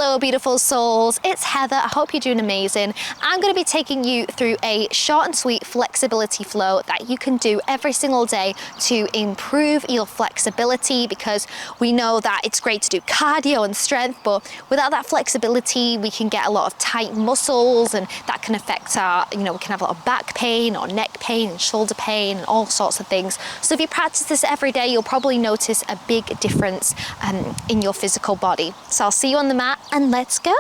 Hello beautiful souls, it's Heather. I hope you're doing amazing. I'm going to be taking you through a short and sweet flexibility flow that you can do every single day to improve your flexibility, because we know that it's great to do cardio and strength, but without that flexibility we can get a lot of tight muscles, and that can affect our, we can have a lot of back pain or neck pain and shoulder pain and all sorts of things. So if you practice this every day, you'll probably notice a big difference in your physical body. So I'll see you on the mat and let's go.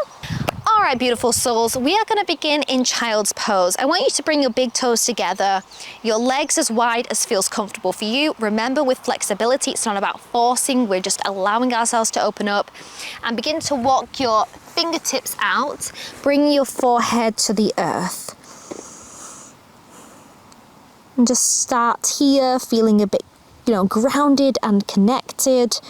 All right, beautiful souls, we are going to begin in child's pose. I want you to bring your big toes together, your legs as wide as feels comfortable for you. Remember, with flexibility, it's not about forcing, we're just allowing ourselves to open up, and begin to walk your fingertips out, bring your forehead to the earth. And just start here, feeling a bit, grounded and connected.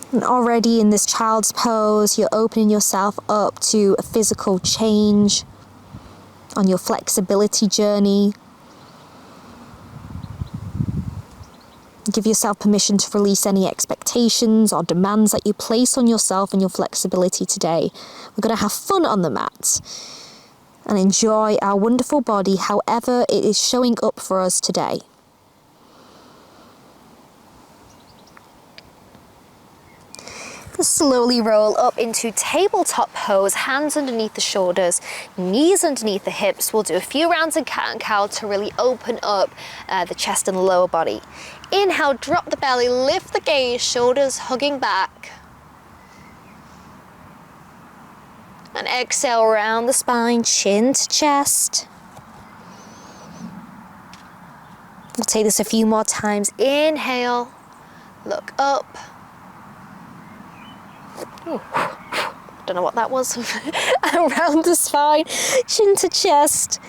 And already in this child's pose, you're opening yourself up to a physical change on your flexibility journey. Give yourself permission to release any expectations or demands that you place on yourself and your flexibility today. We're going to have fun on the mat and enjoy our wonderful body however it is showing up for us today. Slowly roll up into tabletop pose, hands underneath the shoulders, knees underneath the hips. We'll do a few rounds of cat and cow to really open up the chest and the lower body. Inhale, drop the belly, lift the gaze, shoulders hugging back. And exhale, round the spine, chin to chest. We'll take this a few more times. Inhale, look up. Ooh, don't know what that was. Around the spine, chin to chest.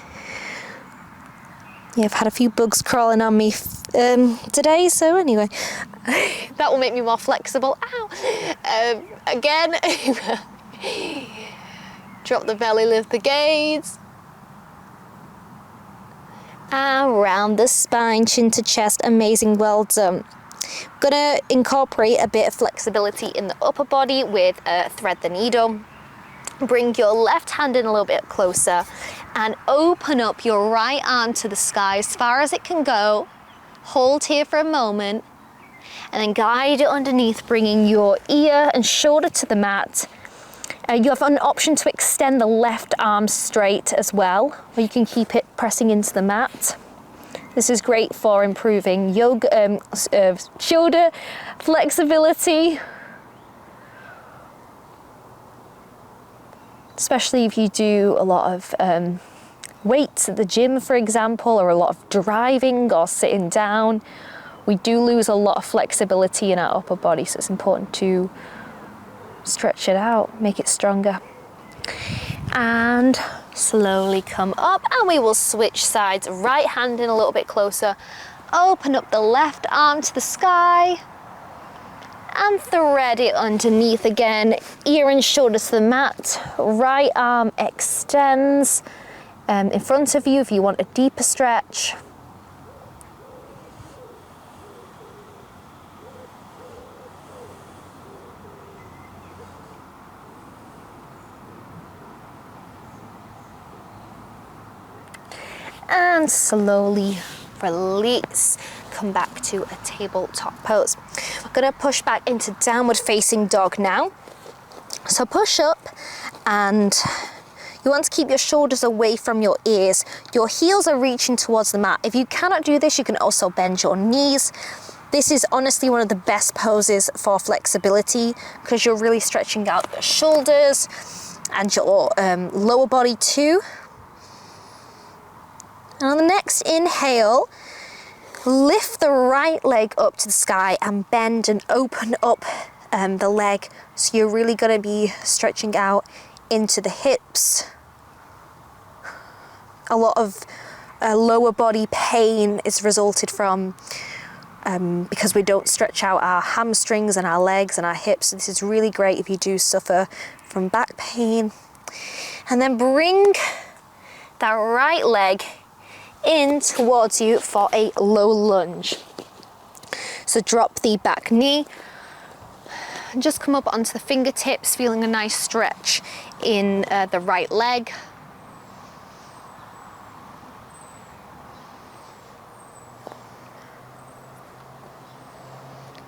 Yeah, I've had a few bugs crawling on me today, so anyway, that will make me more flexible. Ow! Again, drop the belly, lift the gaze. Around the spine, chin to chest. Amazing, well done. Gonna incorporate a bit of flexibility in the upper body with thread the needle. Bring your left hand in a little bit closer and open up your right arm to the sky as far as it can go. Hold here for a moment and then guide it underneath, bringing your ear and shoulder to the mat. You have an option to extend the left arm straight as well, or you can keep it pressing into the mat. This is great for improving yoga, shoulder flexibility, especially if you do a lot of weights at the gym, for example, or a lot of driving or sitting down. We do lose a lot of flexibility in our upper body, so it's important to stretch it out, make it stronger. And slowly come up, and we will switch sides. Right hand in a little bit closer. Open up the left arm to the sky and thread it underneath again. Ear and shoulder to the mat. Right arm extends in front of you if you want a deeper stretch. And slowly release. Come back to a tabletop pose. We're going to push back into downward facing dog now. So push up, and you want to keep your shoulders away from your ears. Your heels are reaching towards the mat. If you cannot do this, you can also bend your knees. This is honestly one of the best poses for flexibility because you're really stretching out your shoulders and your lower body too. And on the next inhale, lift the right leg up to the sky and bend and open up the leg. So you're really going to be stretching out into the hips. A lot of lower body pain is resulted from because we don't stretch out our hamstrings and our legs and our hips. So this is really great if you do suffer from back pain. And then bring that right leg in towards you for a low lunge. So drop the back knee, and just come up onto the fingertips, feeling a nice stretch in the right leg.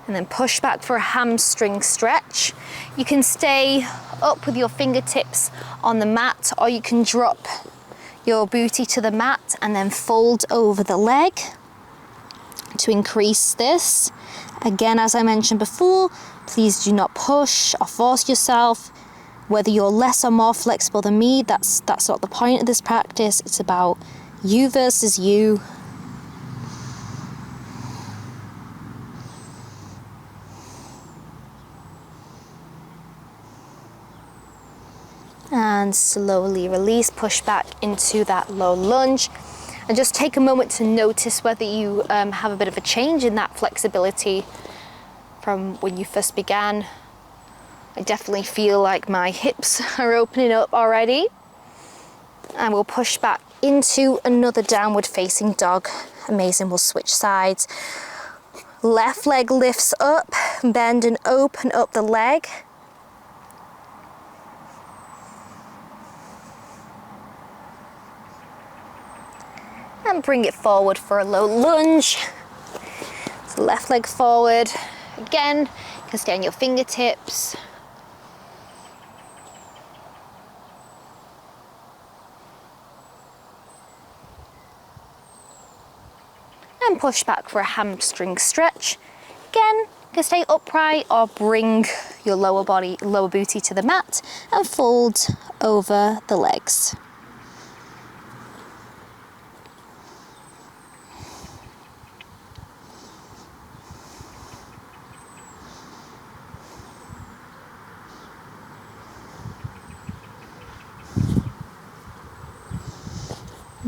And then push back for a hamstring stretch. You can stay up with your fingertips on the mat, or you can drop your booty to the mat and then fold over the leg to increase this. Again, as I mentioned before, please do not push or force yourself. Whether you're less or more flexible than me, that's not the point of this practice. It's about you versus you. And slowly release, push back into that low lunge. And just take a moment to notice whether you have a bit of a change in that flexibility from when you first began. I definitely feel like my hips are opening up already. And we'll push back into another downward facing dog. Amazing, we'll switch sides. Left leg lifts up, bend and open up the leg. And bring it forward for a low lunge. So left leg forward. Again, you can stay on your fingertips. And push back for a hamstring stretch. Again, you can stay upright or bring your lower booty to the mat and fold over the legs.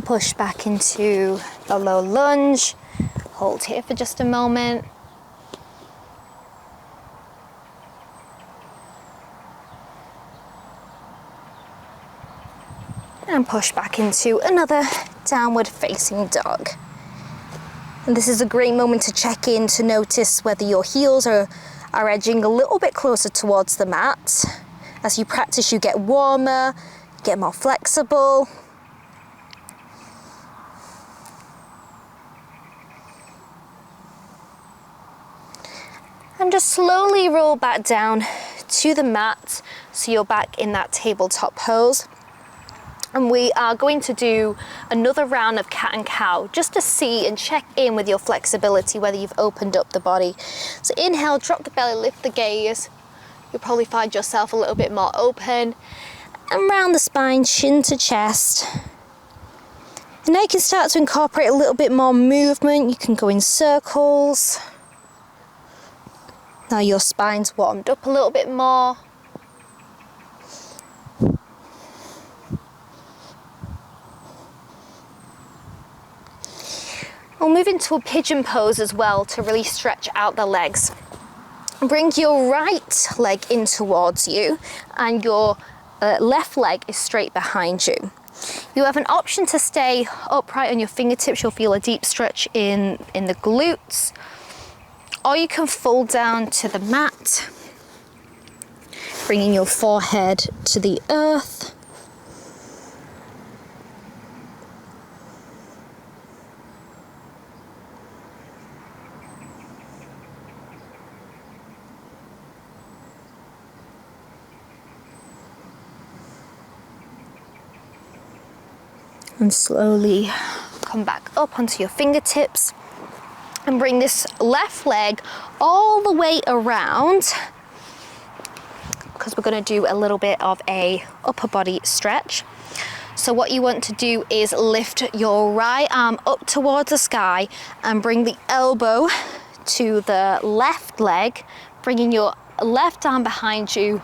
Push back into the low lunge. Hold here for just a moment. And push back into another downward facing dog. And this is a great moment to check in to notice whether your heels are edging a little bit closer towards the mat. As you practice, you get warmer, get more flexible. And just slowly roll back down to the mat so you're back in that tabletop pose. And we are going to do another round of cat and cow just to see and check in with your flexibility, whether you've opened up the body. So inhale, drop the belly, lift the gaze. You'll probably find yourself a little bit more open. And round the spine, chin to chest. And now you can start to incorporate a little bit more movement. You can go in circles. Now your spine's warmed up a little bit more. We'll move into a pigeon pose as well to really stretch out the legs. Bring your right leg in towards you and your left leg is straight behind you. You have an option to stay upright on your fingertips. You'll feel a deep stretch in the glutes. Or you can fold down to the mat, bringing your forehead to the earth. And slowly come back up onto your fingertips. And bring this left leg all the way around, because we're going to do a little bit of a upper body stretch. So what you want to do is lift your right arm up towards the sky and bring the elbow to the left leg, bringing your left arm behind you,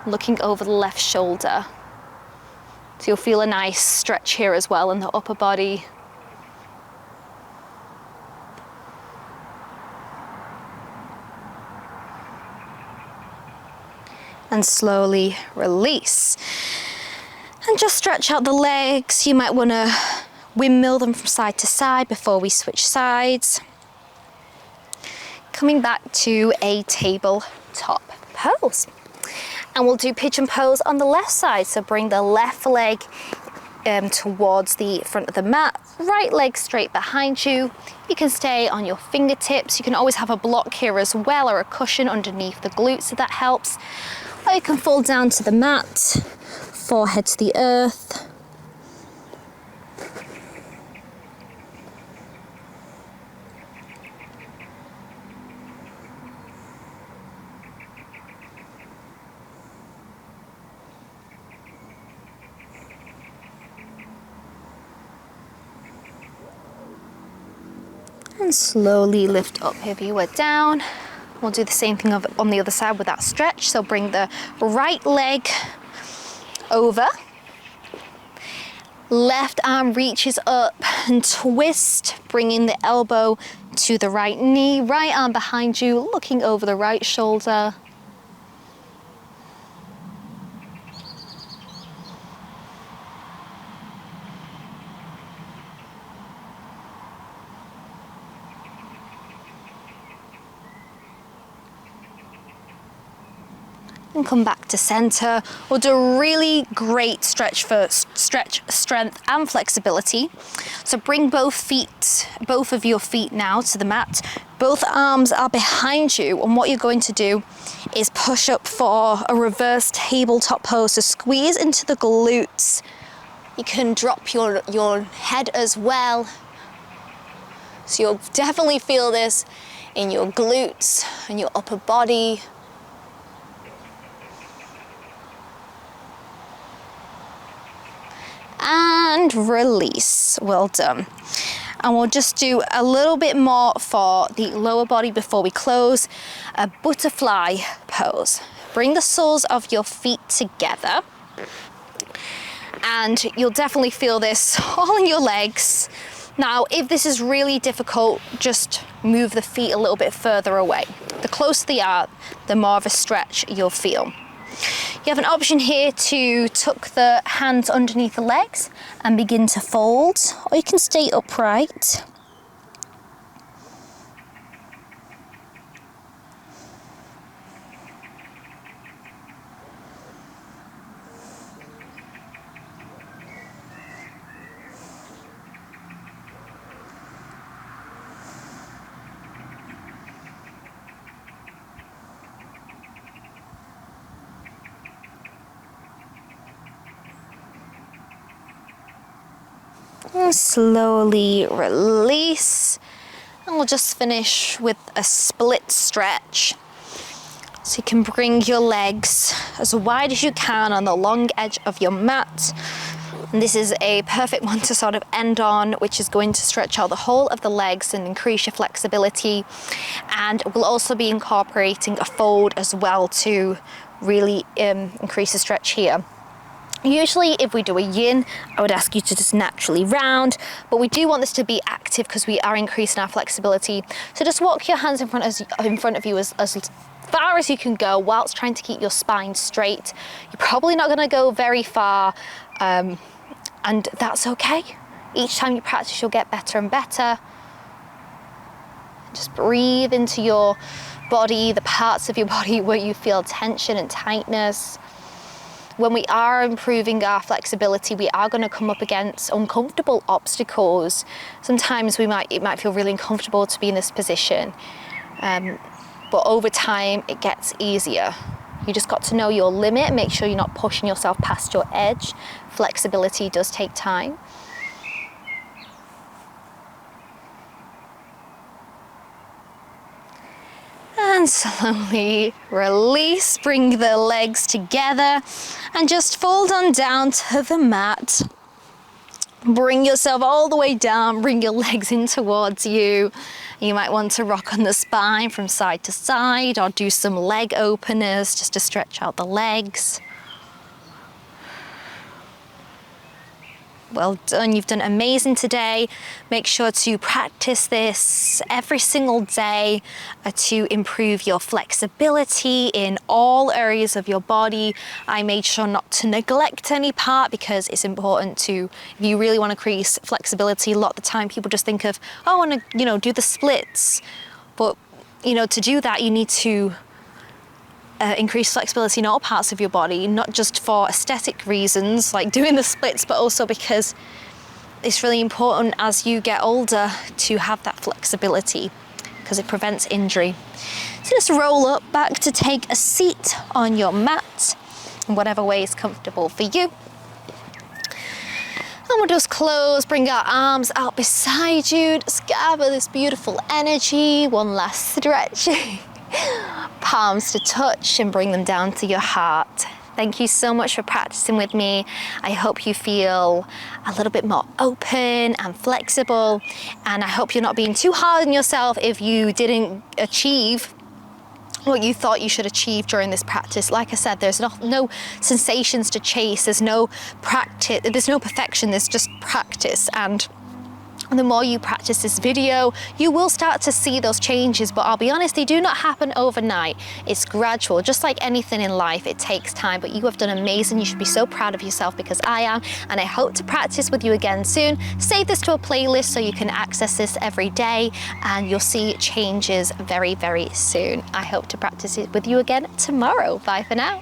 looking over the left shoulder. So you'll feel a nice stretch here as well in the upper body. And slowly release. And just stretch out the legs. You might want to windmill them from side to side before we switch sides. Coming back to a tabletop pose. And we'll do pigeon pose on the left side. So bring the left leg towards the front of the mat, right leg straight behind you. You can stay on your fingertips. You can always have a block here as well, or a cushion underneath the glutes if that helps. Or you can fall down to the mat, forehead to the earth. And slowly lift up if you were down. We'll do the same thing on the other side with that stretch. So bring the right leg over. Left arm reaches up and twist, bringing the elbow to the right knee. Right arm behind you, looking over the right shoulder. And come back to center. We'll do a really great stretch for stretch, strength and flexibility. So bring both of your feet now to the mat. Both arms are behind you, and what you're going to do is push up for a reverse tabletop pose. So squeeze into the glutes. You can drop your head as well. So you'll definitely feel this in your glutes and your upper body. And release. Well done. And we'll just do a little bit more for the lower body before we close. A butterfly pose. Bring the soles of your feet together, and you'll definitely feel this all in your legs. Now, if this is really difficult, just move the feet a little bit further away. The closer they are, the more of a stretch you'll feel. You have an option here to tuck the hands underneath the legs and begin to fold, or you can stay upright. And slowly release. And we'll just finish with a split stretch. So you can bring your legs as wide as you can on the long edge of your mat. And this is a perfect one to sort of end on, which is going to stretch out the whole of the legs and increase your flexibility. And we'll also be incorporating a fold as well to really increase the stretch here. Usually if we do a yin, I would ask you to just naturally round, but we do want this to be active because we are increasing our flexibility. So just walk your hands in front of you as far as you can go whilst trying to keep your spine straight. You're probably not going to go very far, and that's okay. Each time you practice, you'll get better and better. Just breathe into your body, the parts of your body where you feel tension and tightness. When we are improving our flexibility, we are going to come up against uncomfortable obstacles. Sometimes it might feel really uncomfortable to be in this position, but over time it gets easier. You just got to know your limit, make sure you're not pushing yourself past your edge. Flexibility does take time. And slowly release, bring the legs together and just fold on down to the mat. Bring yourself all the way down, bring your legs in towards you. You might want to rock on the spine from side to side or do some leg openers just to stretch out the legs. Well done, you've done amazing today. Make sure to practice this every single day to improve your flexibility in all areas of your body. I made sure not to neglect any part because it's important to, if you really want to increase flexibility, a lot of the time people just think of, oh, I want to, do the splits. But, to do that, you need to increase flexibility in all parts of your body, not just for aesthetic reasons like doing the splits, but also because it's really important as you get older to have that flexibility because it prevents injury. So just roll up back to take a seat on your mat in whatever way is comfortable for you. And we'll just close, bring our arms out beside you, just gather this beautiful energy. One last stretch. Palms to touch and bring them down to your heart. Thank you so much for practicing with me. I hope you feel a little bit more open and flexible, and I hope you're not being too hard on yourself if you didn't achieve what you thought you should achieve during this practice. Like I said, there's no sensations to chase, there's no practice, there's no perfection, there's just practice. And the more you practice this video, you will start to see those changes, but I'll be honest, they do not happen overnight. It's gradual, just like anything in life, it takes time, but you have done amazing. You should be so proud of yourself because I am, and I hope to practice with you again soon. Save this to a playlist so you can access this every day, and you'll see changes very, very soon. I hope to practice it with you again tomorrow. Bye for now.